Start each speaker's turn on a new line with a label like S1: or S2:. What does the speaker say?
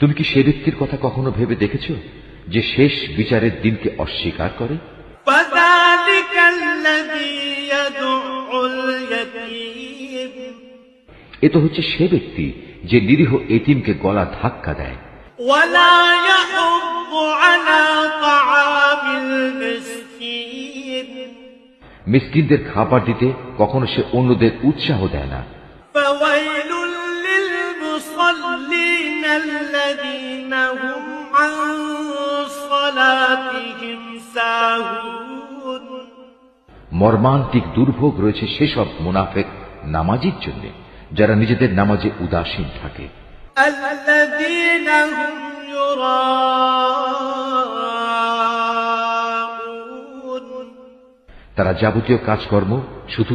S1: তুমি কি সে ব্যক্তির কথা কখনো ভেবে দেখেছ যে শেষ বিচারের দিনকে অস্বীকার করে? এ তো হচ্ছে সে ব্যক্তি যে নিরীহ এতিমকে গলা ধাক্কা দেয়। মিসকিনদের খাবার দিতে কখনো সে অন্যদের উৎসাহ দেয় না। মর্মান্তিক দুর্ভোগ রয়েছে সেসব মুনাফিক নামাজীর জন্য যারা নিজেদের নামাজে উদাসীন থাকে। তারা যাবতীয় কাজকর্ম শুধু